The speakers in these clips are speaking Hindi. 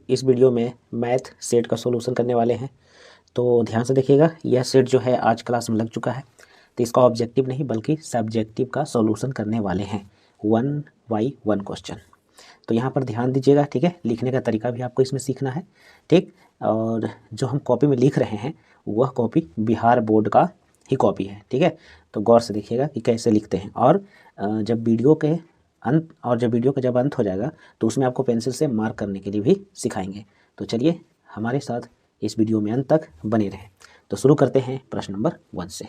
इस वीडियो में मैथ सेट का सॉल्यूशन करने वाले हैं। तो ध्यान से देखिएगा, यह सेट जो है आज क्लास में लग चुका है, तो इसका ऑब्जेक्टिव नहीं बल्कि सब्जेक्टिव का सॉल्यूशन करने वाले हैं 1 बाई 1 क्वेश्चन। तो यहाँ पर ध्यान दीजिएगा, ठीक है। लिखने का तरीका भी आपको इसमें सीखना है, ठीक। और जो हम कॉपी में लिख रहे हैं वह कॉपी बिहार बोर्ड का ही कॉपी है, ठीक है। तो गौर से देखिएगा कि कैसे लिखते हैं। और जब वीडियो का जब अंत हो जाएगा तो उसमें आपको पेंसिल से मार्क करने के लिए भी सिखाएंगे। तो चलिए हमारे साथ इस वीडियो में अंत तक बने रहें। तो शुरू करते हैं प्रश्न नंबर 1 से।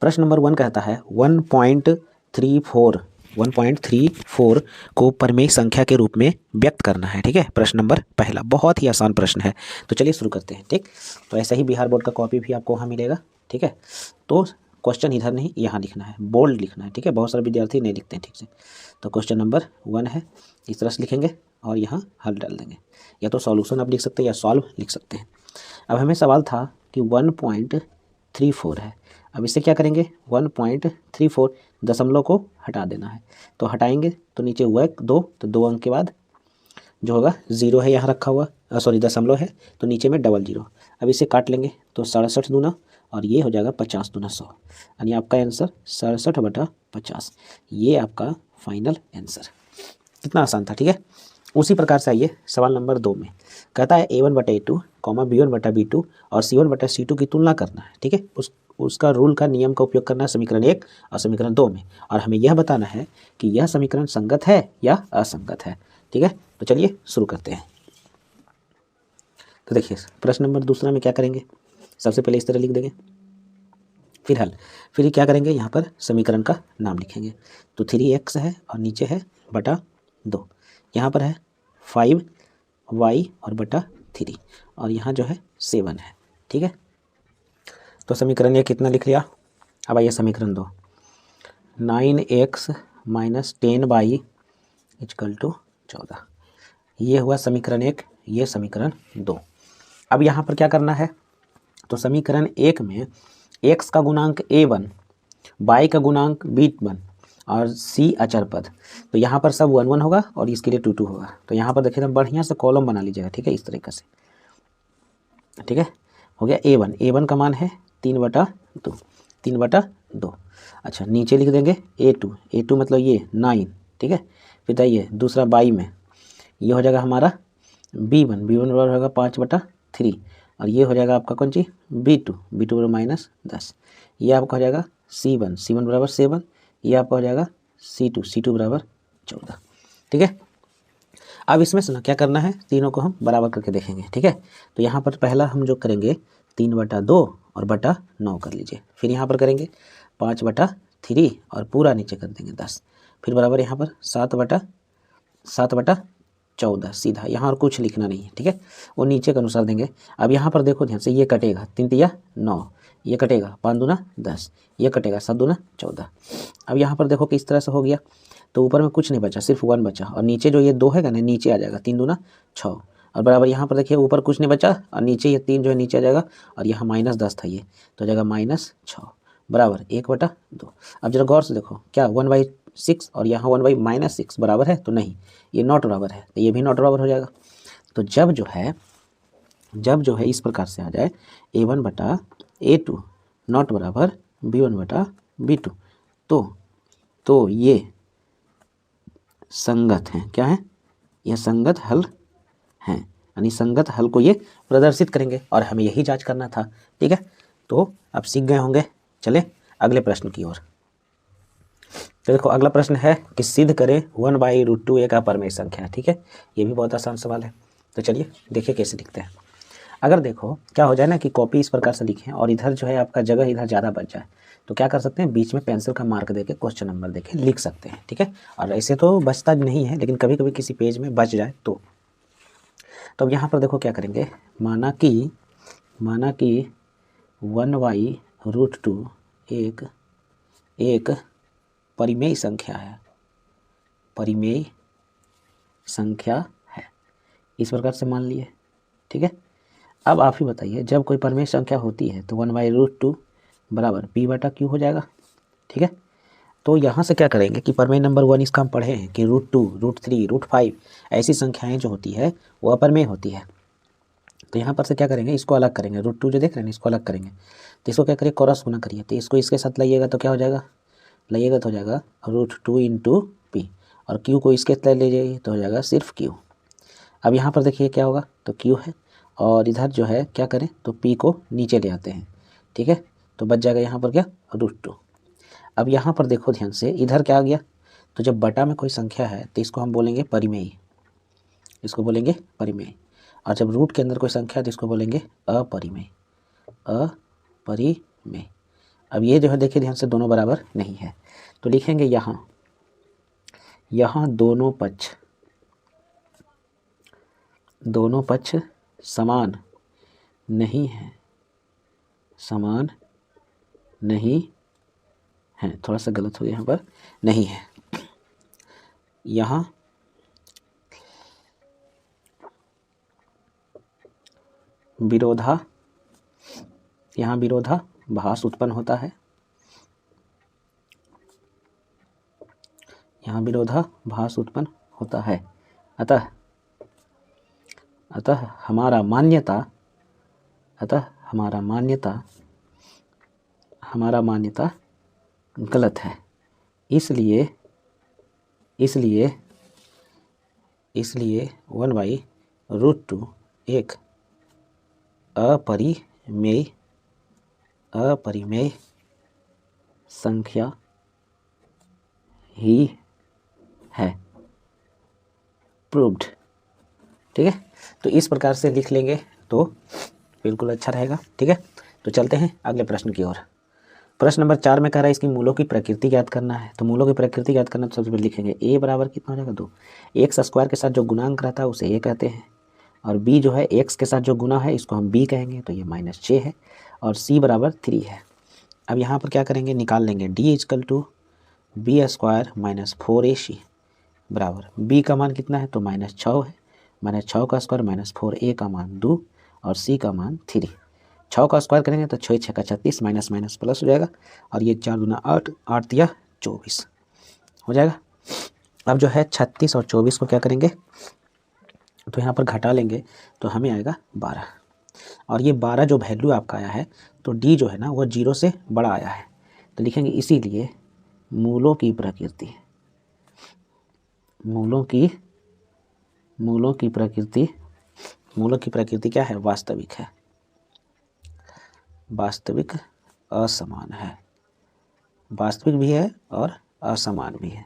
प्रश्न नंबर 1 कहता है 1.34 को परिमेय संख्या के रूप में व्यक्त करना है, ठीक है। प्रश्न नंबर पहला बहुत ही आसान प्रश्न है। तो चलिए शुरू करते हैं, ठीक। तो ऐसा ही बिहार बोर्ड का कॉपी भी आपको वहाँ मिलेगा, ठीक है। तो क्वेश्चन इधर नहीं, यहाँ लिखना है, बोल्ड लिखना है, ठीक है। बहुत सारे विद्यार्थी नहीं लिखते हैं ठीक से। तो क्वेश्चन नंबर 1 है, इस तरह से लिखेंगे और यहाँ हल डाल देंगे। या तो सॉल्यूशन आप लिख सकते हैं या सॉल्व लिख सकते हैं। अब हमें सवाल था कि 1.34 है। अब इससे क्या करेंगे, 1.34 दशमलव को हटा देना है। तो हटाएंगे तो नीचे हुआ 2, तो 2 अंक के बाद जो होगा 0 है यहाँ रखा हुआ, दशमलव है, तो नीचे में डबल 0। अब इसे काट लेंगे तो 67 दूना और ये हो जाएगा 50 दूना 100, यानी आपका आंसर 67/50। ये आपका फाइनल आंसर। कितना आसान था, ठीक है। उसी प्रकार से आइए सवाल नंबर 2 में कहता है A1/A2, B1/B2 और C1/C2 की तुलना करना है, ठीक है। उसका रूल का नियम का उपयोग करना है समीकरण 1 और समीकरण 2 में, और हमें यह बताना है कि यह समीकरण संगत है या असंगत है, ठीक है। तो चलिए शुरू करते हैं। तो देखिए प्रश्न नंबर 2 में क्या करेंगे, सबसे पहले इस तरह लिख देंगे, फिर हल, फिर क्या करेंगे, यहाँ पर समीकरण का नाम लिखेंगे। तो 3x है और नीचे है बटा 2, यहाँ पर है 5y और बटा 3, और यहाँ जो है 7 है, ठीक है। तो समीकरण 1 कितना लिख लिया। अब आइए समीकरण 2, 9x - 10y = 14। ये हुआ समीकरण 1, ये समीकरण 2। अब यहाँ पर क्या करना है, तो समीकरण 1 में x का गुणांक a1, y का गुणांक b1 और c अचर पद, तो यहाँ पर सब 1 1 होगा और इसके लिए 2 2 होगा। तो यहाँ पर देखिए बढ़िया से कॉलम बना लीजिएगा, ठीक है, इस तरीके से, ठीक है। हो गया a1 का मान है 3/2। अच्छा नीचे लिख देंगे a2 मतलब ये 9, ठीक है। फिर आइए दूसरा y में, ये हो जाएगा हमारा b1 बराबर होगा 5/3, और ये हो जाएगा आपका कौन सी b2 बराबर -10। ये आपका हो जाएगा c1 बराबर 7, ये आपका हो जाएगा c2 बराबर 14, ठीक है। अब इसमें से ना क्या करना है, तीनों को हम बराबर करके देखेंगे, ठीक है। तो यहाँ पर पहला हम जो करेंगे 3/2 और बटा 9 कर लीजिए, फिर यहाँ पर करेंगे 5/3 और पूरा नीचे कर देंगे 10, फिर बराबर यहाँ पर 7/14 सीधा, यहाँ और कुछ लिखना नहीं है, ठीक है, वो नीचे के अनुसार देंगे। अब यहाँ पर देखो ध्यान से, ये कटेगा 3 तिया 9, ये कटेगा 5 दूना 10, ये कटेगा 7 दूना 14। अब यहाँ पर देखो कि इस तरह से हो गया, तो ऊपर में कुछ नहीं बचा, सिर्फ 1 बचा, और नीचे जो ये 2 है ना नीचे आ जाएगा 3 दूना 6, और बराबर यहाँ पर देखिए ऊपर कुछ नहीं बचा और नीचे ये 3 जो है नीचे आ जाएगा, और यहाँ -10 था, ये तो हो जाएगा -6 बराबर 1/2। अब जरा गौर से देखो, क्या 1/6 और यहाँ 1/-6 बराबर है, तो नहीं, ये नॉट बराबर है, तो ये भी नॉट बराबर हो जाएगा। तो जब जो है इस प्रकार से आ जाए A1/A2 नॉट बराबर B1/B2, तो ये संगत हैं। क्या है, यह संगत हल हैं, यानी संगत हल को ये प्रदर्शित करेंगे, और हमें यही जांच करना था, ठीक है। तो अब सीख गए होंगे, चले अगले प्रश्न की ओर। तो देखो अगला प्रश्न है कि सिद्ध करें 1/√2 एक अपरिमेय संख्या, ठीक है। ये भी बहुत आसान सवाल है। तो चलिए देखिए कैसे लिखते हैं। अगर देखो क्या हो जाए ना कि कॉपी इस प्रकार से लिखें और इधर जो है आपका जगह इधर ज़्यादा बच जाए, तो क्या कर सकते हैं, बीच में पेंसिल का मार्क देके क्वेश्चन नंबर देके लिख सकते हैं, ठीक है। और ऐसे तो बचता नहीं है, लेकिन कभी कभी किसी पेज में बच जाए तो अब यहाँ पर देखो क्या करेंगे, माना कि 1/√2 एक परिमेय संख्या है, इस प्रकार से मान लिए, ठीक है। अब आप ही बताइए, जब कोई परिमेय संख्या होती है तो 1/√2 बराबर p/q हो जाएगा, ठीक है। तो यहाँ से क्या करेंगे कि परमेय नंबर 1 इसका हम पढ़े हैं कि √2, √3, √5 ऐसी संख्याएं जो होती है वो अपरमेय होती है। तो यहाँ पर से क्या करेंगे, इसको अलग करेंगे, √2 जो देख रहे हैं इसको अलग करेंगे। तो इसको क्या करिए, क्रॉस गुना करिए। तो इसको इसके साथ लाइएगा तो क्या हो जाएगा, लाइएगा तो हो जाएगा √2 इंटू पी, और क्यू को इसके साथ ले जाइए तो हो जाएगा सिर्फ क्यू। अब यहाँ पर देखिए क्या होगा, तो क्यू है और इधर जो है क्या करें, तो पी को नीचे ले आते हैं, ठीक है। तो बच जाएगा यहाँ पर क्या, √2। अब यहाँ पर देखो ध्यान से, इधर क्या आ गया, तो जब बटा में कोई संख्या है तो इसको हम बोलेंगे परिमेय, इसको बोलेंगे परिमेय। और जब रूट के अंदर कोई संख्या है तो इसको बोलेंगे अपरिमेय, अपरिमेय। अब ये जो है देखिए ध्यान से, दोनों बराबर नहीं है, तो लिखेंगे यहाँ दोनों पक्ष समान नहीं है, समान नहीं है, थोड़ा सा गलत हो गया यहाँ पर, नहीं है। यहाँ विरोधाभास उत्पन्न होता है, यहाँ विरोधाभास उत्पन्न होता है। अतः हमारा मान्यता गलत है। इसलिए 1/√2 एक अपरिमेय संख्या ही है। प्रूव्ड, ठीक है। तो इस प्रकार से लिख लेंगे तो बिल्कुल अच्छा रहेगा, ठीक है। तो चलते हैं अगले प्रश्न की ओर। प्रश्न नंबर 4 में कह रहा है इसकी मूलों की प्रकृति ज्ञात करना है। तो मूलों की प्रकृति ज्ञात करना तो सबसे पहले लिखेंगे a बराबर कितना हो जाएगा 2। एक्स स्क्वायर के साथ जो गुणांक रहता है उसे a कहते हैं, और b जो है x के साथ जो गुना है इसको हम b कहेंगे, तो ये -6 है, और c बराबर 3 है। अब यहाँ पर क्या करेंगे, निकाल लेंगे d = b² - 4ac बराबर b का मान कितना है, तो -6 है, -6 का स्क्वायर -4a का मान 2 और c का मान 3। 6 का स्क्वायर करेंगे तो 6 × 6 = 36, माइनस माइनस प्लस हो जाएगा, और ये 4 × 2 = 8, 8 × 3 = 24 हो जाएगा। अब जो है 36 और 24 को क्या करेंगे, तो यहाँ पर घटा लेंगे तो हमें आएगा 12, और ये 12 जो वैल्यू आपका आया है तो d जो है ना वो 0 से बड़ा आया है, तो लिखेंगे इसीलिए मूलों की प्रकृति क्या है, वास्तविक है, वास्तविक असमान है, वास्तविक भी है और असमान भी है।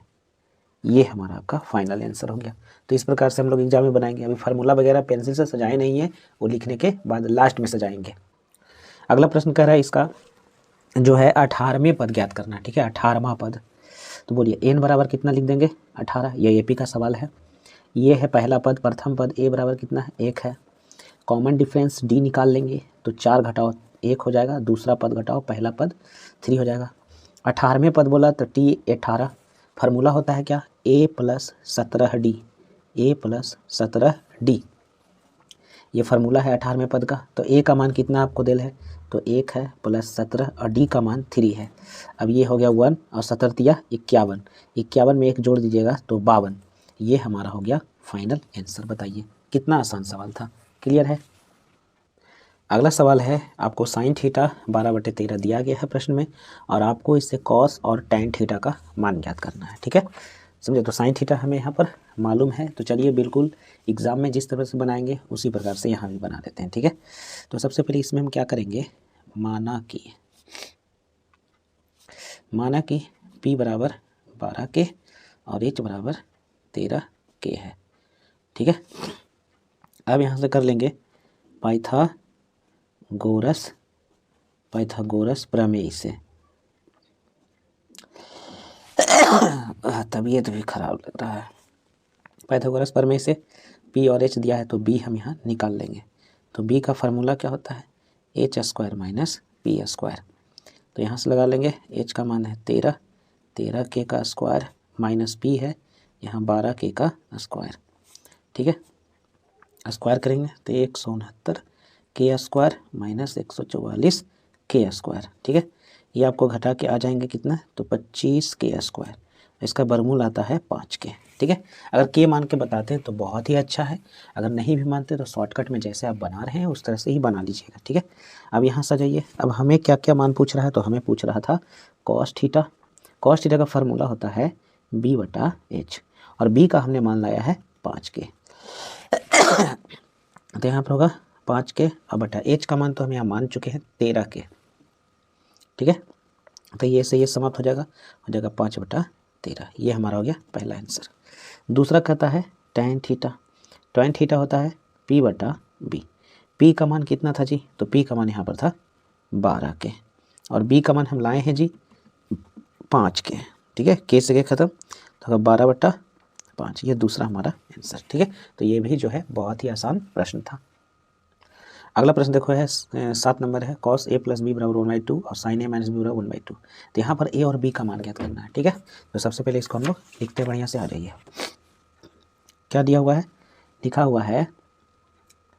ये हमारा आपका फाइनल आंसर हो गया। तो इस प्रकार से हम लोग एग्जाम में बनाएंगे। अभी फार्मूला वगैरह पेंसिल से सजाए नहीं है, वो लिखने के बाद लास्ट में सजाएंगे। अगला प्रश्न कह रहा है इसका जो है 18वें पद ज्ञात करना है, ठीक है, 18वां पद। तो बोलिए n बराबर कितना लिख देंगे, 18। ये AP का सवाल है। ये है पहला पद, प्रथम पद a बराबर कितना है, 1 है। कॉमन डिफरेंस d निकाल लेंगे तो 4 घटाओ 1 हो जाएगा, दूसरा पद घटाओ पहला पद 3 हो जाएगा। 18वें पद बोला तो t 18, फार्मूला होता है क्या, a + 17d, a + 17d, ये फार्मूला है 18वें पद का। तो a का मान कितना आपको दिल है, तो 1 है + 17 और d का मान 3 है। अब ये हो गया 1 और 17 × 3 = 51, 51 में 1 जोड़ दीजिएगा तो 52। ये हमारा हो गया फाइनल आंसर। बताइए कितना आसान सवाल था, क्लियर है। अगला सवाल है आपको sin θ 12/13 दिया गया है प्रश्न में, और आपको इससे cos और tan θ का मान ज्ञात करना है, ठीक है, समझे। तो sin θ हमें यहाँ पर मालूम है, तो चलिए बिल्कुल एग्जाम में जिस तरह से बनाएंगे उसी प्रकार से यहाँ भी बना देते हैं, ठीक है। तो सबसे पहले इसमें हम क्या करेंगे, माना कि p बराबर 12k और h बराबर 13k है, ठीक है। अब यहाँ से कर लेंगे पाइथागोरस प्रमेय से। तबीयत भी खराब लग रहा है। पाइथागोरस प्रमेय से p और h दिया है तो b हम यहाँ निकाल लेंगे। तो b का फार्मूला क्या होता है, h² - p²। तो यहाँ से लगा लेंगे, h का मान है 13, 13k का स्क्वायर माइनस p है यहाँ 12k का स्क्वायर, ठीक है। स्क्वायर करेंगे तो 169 k² - 144 k², ठीक है। ये आपको घटा के आ जाएंगे कितना, तो 25k²। इसका वर्गमूल आता है 5k। ठीक है, अगर के मान के बताते हैं तो बहुत ही अच्छा है, अगर नहीं भी मानते तो शॉर्टकट में जैसे आप बना रहे हैं उस तरह से ही बना लीजिएगा। ठीक है, अब यहाँ सजाइए। अब हमें क्या क्या मान पूछ रहा है, तो हमें पूछ रहा था कॉस थीटा। कॉस थीटा का फार्मूला होता है b/h, और b का हमने मान लाया है 5k। तो यहाँ पर होगा 5k और बटा h का मान तो हम यहाँ मान चुके हैं 13k। ठीक है, तो ये से ये समाप्त हो जाएगा 5/13। ये हमारा हो गया पहला आंसर। दूसरा कहता है tan थीटा। tan थीटा होता है p/b। p का मान कितना था जी, तो p का मान यहाँ पर था 12k, और b का मान हम लाए हैं जी 5k। ठीक है, k से के खत्म, तो 12/5। ये दूसरा हमारा आंसर। ठीक है, तो ये भी जो है बहुत ही आसान प्रश्न था। अगला प्रश्न देखो है 7 नंबर है, cos a + b = 1/2 और sin a - b = 1/2। तो यहाँ पर a और b का मान ज्ञात करना है। ठीक है, तो सबसे पहले इसको हम लोग लिखते बढ़िया से। आ जाइए, क्या दिया हुआ है, लिखा हुआ है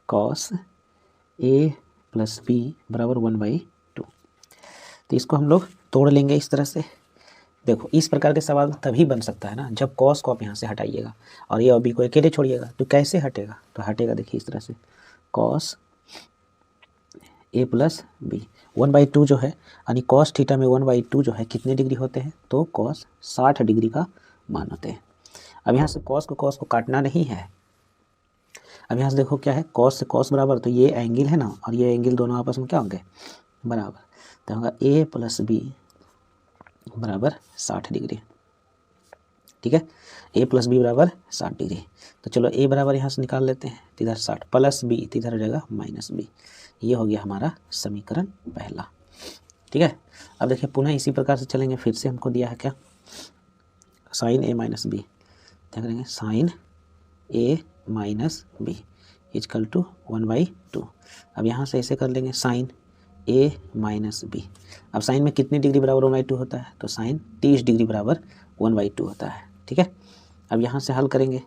cos a + b = 1/2। तो इसको हम लोग तोड़ लेंगे इस तरह से। देखो, इस प्रकार के सवाल तभी बन सकता है ना जब cos को आप यहाँ से हटाइएगा और ये और b को अकेले छोड़िएगा, तो कैसे हटेगा, तो हटेगा देखिए इस तरह से, cos a + b 1/2 जो है, यानी cos थीटा में 1/2 जो है कितने डिग्री होते हैं, तो cos 60 डिग्री का मान होते हैं। अब यहाँ से cos को काटना नहीं है। अब यहाँ से देखो क्या है, cos से cos बराबर, तो ये एंगल है ना, और ये एंगल दोनों आपस में क्या होंगे, बराबर। तो होगा a + b = 60 डिग्री। ठीक है, a + b = 60 डिग्री। तो चलो a बराबर यहाँ से निकाल लेते हैं, इधर 60 + b, इधर हो जाएगा -b। ये हो गया हमारा समीकरण पहला। ठीक है, अब देखिए पुनः इसी प्रकार से चलेंगे। फिर से हमको दिया है क्या, sin a - b, क्या करेंगे, sin a - b = 1/2। अब यहाँ से ऐसे कर लेंगे sin a - b। अब साइन में कितने डिग्री बराबर 1/2 होता है, तो साइन 30 डिग्री बराबर 1/2 होता है। ठीक है, अब यहाँ से हल करेंगे,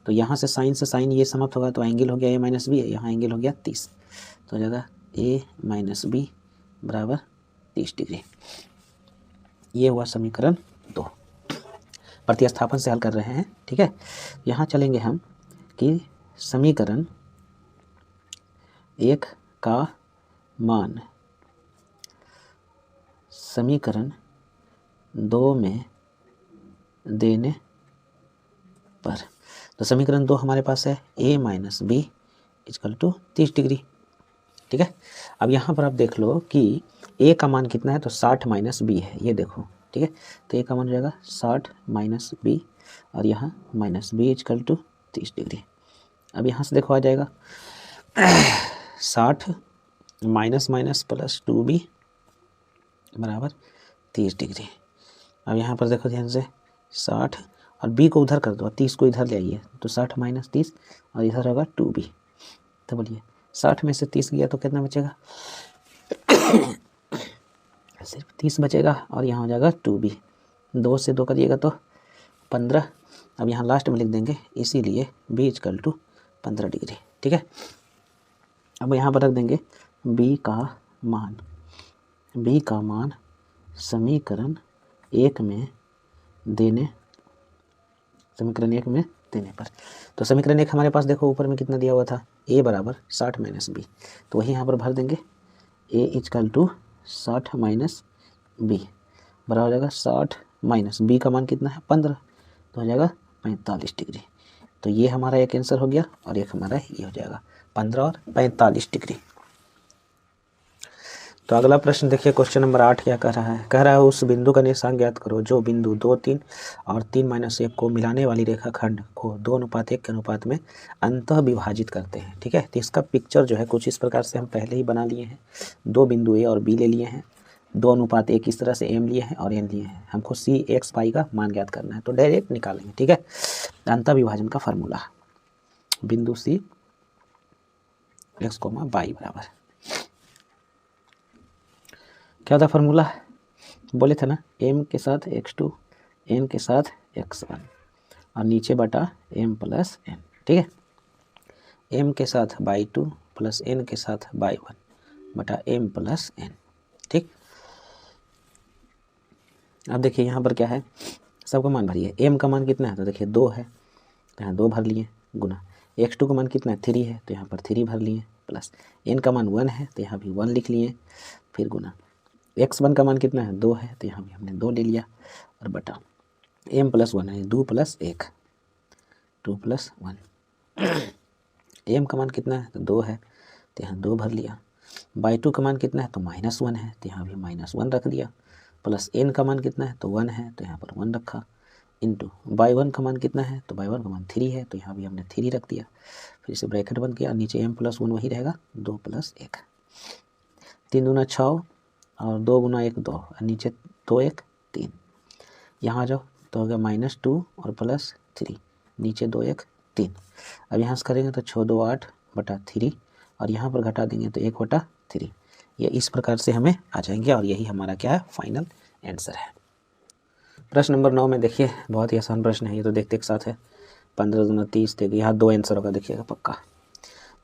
तो यहाँ से साइन ये समाप्त होगा, तो एंगल हो गया a - b, यहाँ एंगल हो गया 30, तो हो जाएगा a - b = 30 डिग्री। ये हुआ समीकरण 2। प्रतिस्थापन से हल कर रहे हैं। ठीक है, यहाँ चलेंगे हम कि समीकरण 1 का मान समीकरण 2 में देने पर, तो समीकरण 2 हमारे पास है a - b = 30 डिग्री। ठीक है, अब यहाँ पर आप देख लो कि a का मान कितना है, तो 60 - b है, ये देखो। ठीक है, तो a का मान हो जाएगा 60 - b, और यहाँ -b = 30 डिग्री। अब यहाँ से देखो आ जाएगा 60 - +2b = 30 डिग्री। अब यहाँ पर देखो ध्यान से, 60 और b को उधर कर दो, 30 को इधर ले आइए, तो 60 - 30 और इधर होगा 2b। तो बोलिए 60 में से 30 गया तो कितना बचेगा, सिर्फ 30 बचेगा, और यहाँ हो जाएगा 2b। 2 से 2 करिएगा तो 15। अब यहाँ लास्ट में लिख देंगे, इसीलिए b = 15 डिग्री। ठीक है, अब यहाँ पर रख देंगे b का मान समीकरण 1 में देने पर। तो समीकरण 1 हमारे पास देखो ऊपर में कितना दिया हुआ था, a = 60 - b, तो वही यहाँ पर भर देंगे, a = 60 - b बराबर हो जाएगा 60 - b का मान कितना है 15, तो हो जाएगा 45 डिग्री। तो ये हमारा एक आंसर हो गया, और एक हमारा ये हो जाएगा 15 और 45 डिग्री। तो अगला प्रश्न देखिए, क्वेश्चन नंबर 8 क्या कह रहा है, उस बिंदु का निर्देशांक ज्ञात करो जो बिंदु 2, 3 और 3 - 1 को मिलाने वाली रेखाखंड को 2:1 के अनुपात में अंतः विभाजित करते हैं। ठीक है, तो इसका पिक्चर जो है कुछ इस प्रकार से हम पहले ही बना लिए हैं। 2 बिंदु a और b ले लिए हैं, 2:1 इस तरह से m लिए हैं और n लिए हैं। हमको c x y का मान ज्ञात करना है, तो डायरेक्ट निकालेंगे। ठीक है, अंतः विभाजन का फार्मूला, बिंदु c x, y बराबर क्या था फार्मूला, बोले थे ना, m के साथ x2, n के साथ x1 और नीचे बटा m + n। ठीक है, m के साथ y2 + n के साथ y1 बटा m + n। ठीक, अब देखिए यहाँ पर क्या है, सबका मान भरिए। m का मान कितना है, तो देखिए 2 है, तो यहाँ 2 भर लिए, गुना x2 का मान कितना है 3 है, तो यहाँ पर 3 भर लिए, प्लस n का मान 1 है, तो यहाँ भी 1 लिख लिए, फिर गुना x1 का मान कितना है 2 है, तो यहाँ भी हमने 2 ले लिया, और बटा m + 1 है 2 + 1 2 + 1 m का मान कितना है, तो 2 है, तो यहाँ 2 भर लिया। y2 का मान कितना है, तो -1 है, तो यहाँ भी -1 रख दिया, प्लस n का मान कितना है, तो 1 है, तो यहाँ पर 1 रखा, इंटू y1 का मान कितना है, तो y1 का मान 3 है, तो यहाँ भी हमने 3 रख दिया, फिर से ब्रैकेट बंद किया, नीचे m + 1 वही रहेगा 2 + 1, 3 दूना 6 और 2 गुना 1 2, और नीचे 2 1 3, यहाँ आ जाओ तो हो गया -2 और +3, नीचे 2 1 3। अब यहाँ से करेंगे तो 6 2 8 बटा 3, और यहाँ पर घटा देंगे तो 1 बटा 3। ये इस प्रकार से हमें आ जाएंगे, और यही हमारा क्या है, फाइनल आंसर है। प्रश्न नंबर 9 में देखिए, बहुत ही आसान प्रश्न है, ये तो देखते एक साथ है। 15 दूना 30, देखिए यहाँ 2 आंसर होगा, देखिएगा पक्का।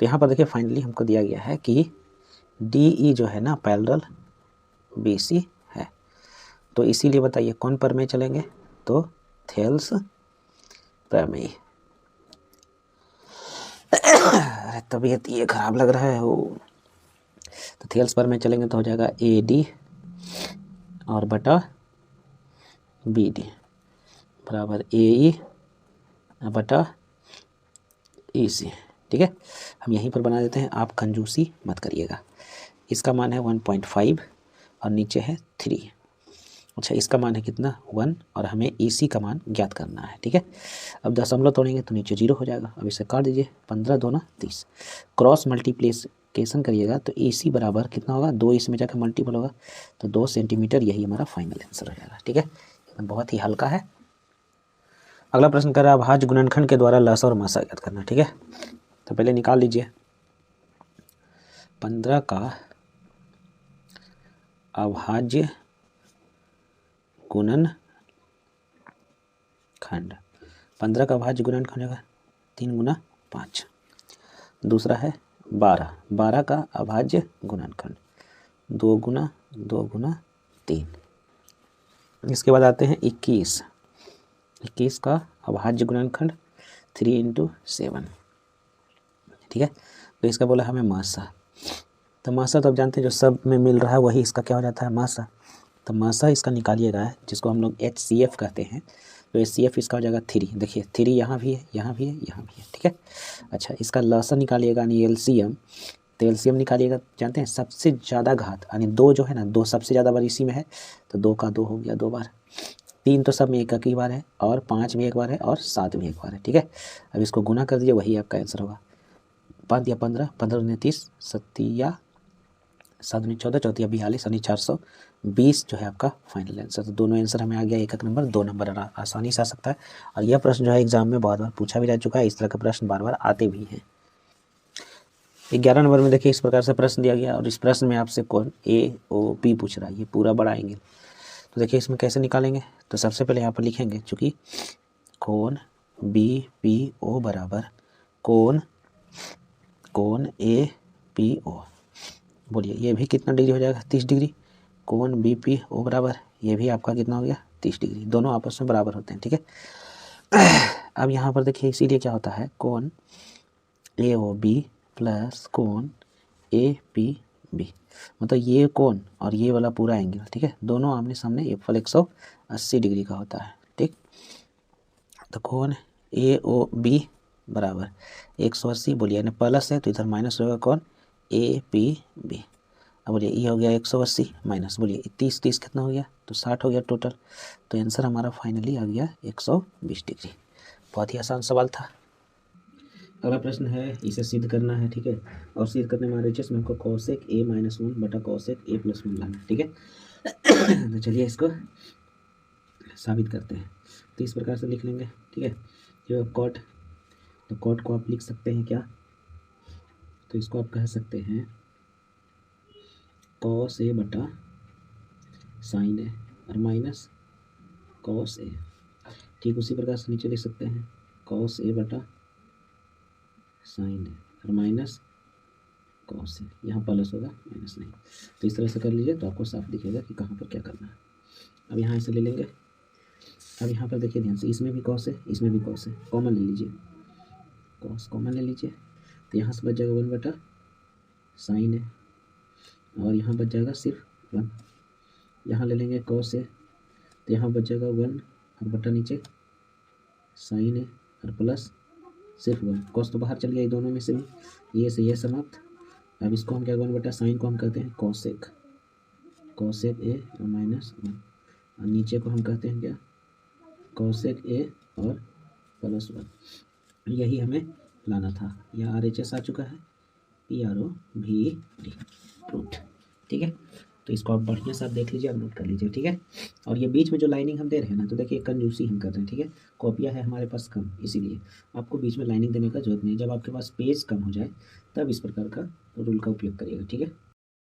तो यहाँ पर देखिए फाइनली हमको दिया गया है कि DE जो है ना पैरेलल BC है, तो इसीलिए बताइए कौन प्रमेय चलेंगे, तो थेल्स प्रमेय। अरे तबीयत ये खराब लग रहा है हो। तो थेल्स प्रमेय चलेंगे तो हो जाएगा AD और बटा BD बराबर AE बटा EC। ठीक है, हम यहीं पर बना देते हैं, आप कंजूसी मत करिएगा। इसका मान है 1.5 और नीचे है 3। अच्छा, इसका मान है कितना 1, और हमें EC का मान ज्ञात करना है। ठीक है, अब दशमलव तोड़ेंगे तो नीचे 0 हो जाएगा। अब इसे काट दीजिए, 15 दूना 30, क्रॉस मल्टीप्लिकेशन करिएगा तो EC बराबर कितना होगा, 2 इसमें जाकर मल्टीपल होगा तो 2 सेंटीमीटर। यही हमारा फाइनल आंसर हो जाएगा। ठीक है, बहुत ही हल्का है। अगला प्रश्न कर रहा है अभाज्य गुणनखंड के द्वारा लसा और मासा ज्ञात करना। ठीक है, तो पहले निकाल लीजिए 15 का अभाज्य गुणनखंड। 15 का अभाज्य गुणनखंड होगा 3 गुना 5। दूसरा है 12 का अभाज्य गुणनखंड 2 गुना 3। इसके बाद आते हैं 21 का अभाज्य गुणनखंड 3 × 7। ठीक है, तो इसका बोला हमें मासा। तो मासा तो आप जानते हैं जो सब में मिल रहा है वही इसका क्या हो जाता है, मासा। तो मासा इसका निकालिएगा, जिसको हम लोग HCF कहते हैं, तो HCF इसका हो जाएगा 3। देखिए 3 यहाँ भी है, यहाँ भी है, यहाँ भी है। ठीक है, अच्छा इसका लसा निकालिएगा यानी LCM। तो LCM निकालिएगा, जानते हैं सबसे ज़्यादा घात यानी 2 जो है ना, 2 सबसे ज़्यादा बार इसी में है, तो 2 का 2 हो गया 2 बार, 3 तो सब में एक ही बार है, और 5 में एक बार है, और 7 में एक बार है। ठीक है, अब इसको गुना कर दीजिए, वही आपका आंसर होगा। 5 या 15, 15 दूनी 30, 7 दूनी 14, 14 या 42, यानी 420 जो है आपका फाइनल आंसर। तो दोनों आंसर हमें आ गया, एक नंबर 2 नंबर आसानी से आ सकता है। और यह प्रश्न जो है एग्जाम में बहुत बार पूछा भी जा चुका है, इस तरह के प्रश्न बार बार आते भी हैं। 11 नंबर में देखिए इस प्रकार से प्रश्न दिया गया, और इस प्रश्न में आपसे कौन AOP पूछ रहा है, ये पूरा बड़ा एंगल। तो देखिए इसमें कैसे निकालेंगे, तो सबसे पहले यहाँ पर लिखेंगे, चूँकि कोण BPO बराबर कोण APO। बोलिए ये भी कितना डिग्री हो जाएगा, 30 डिग्री। कोण BPO बराबर ये भी आपका कितना हो गया, 30 डिग्री। दोनों आपस में बराबर होते हैं। ठीक है, अब यहाँ पर देखिए इसीलिए क्या होता है, कोण AOB प्लस कोण APB, मतलब ये कोण और ये वाला पूरा एंगल, ठीक है, दोनों आमने सामने एफल 180 डिग्री का होता है। ठीक, तो कोण AOB बराबर 180, बोलिए यानी प्लस है तो इधर माइनस होगा, कोण APB। अब बोलिए ये हो गया 180 माइनस, बोलिए 30 30 कितना हो गया, तो 60 हो गया टोटल। तो आंसर हमारा फाइनली आ गया 120 डिग्री। बहुत ही आसान सवाल था। अगला प्रश्न है, इसे सिद्ध करना है। ठीक है, और सिद्ध करने में RHS में हमको cosec A - 1 बटा cosec A + 1 लाना है। ठीक है, तो चलिए इसको साबित करते हैं। तो इस प्रकार से लिख लेंगे। ठीक है, जो कॉट, तो कॉट को आप लिख सकते हैं क्या, तो इसको आप कह सकते हैं cos A बटा sin A और माइनस cos A। ठीक उसी प्रकार से नीचे लिख सकते हैं cos A बटा sin A और माइनस cos A। यहाँ प्लस होगा, माइनस नहीं। तो इस तरह से कर लीजिए तो आपको साफ दिखेगा कि कहाँ पर क्या करना है। अब यहाँ से ले लेंगे। अब यहाँ पर देखिए ध्यान से, इसमें भी कॉस है, इसमें भी कॉस है, कॉमन ले लीजिए, कॉस कॉमन ले लीजिए, तो यहाँ से बच जाएगा 1/sin है, और यहाँ बच जाएगा सिर्फ 1। यहाँ ले लेंगे कॉस है, तो यहाँ बच जाएगा 1 और बटा नीचे sin है और प्लस सिर्फ 1। कॉस तो बाहर चल गया दोनों में से भी, ये से ये समाप्त। अब इसको हम क्या 1/sin को हम कहते हैं कॉसेक ए और -1, और नीचे को हम कहते हैं क्या कॉसेक ए और +1। यही हमें लाना था। यह RHS आ चुका है, PROVD प्रूफ। ठीक है, तो इसको आप बढ़िया से आप देख लीजिए और नोट कर लीजिए। ठीक है, और ये बीच में जो लाइनिंग हम दे रहे हैं ना, तो देखिए कंजूसी हम कर रहे हैं। ठीक है, कॉपियाँ है हमारे पास कम, इसीलिए आपको बीच में लाइनिंग देने का जरूरत नहीं। जब आपके पास पेज कम हो जाए तब इस प्रकार का रूल का उपयोग करिएगा। ठीक है।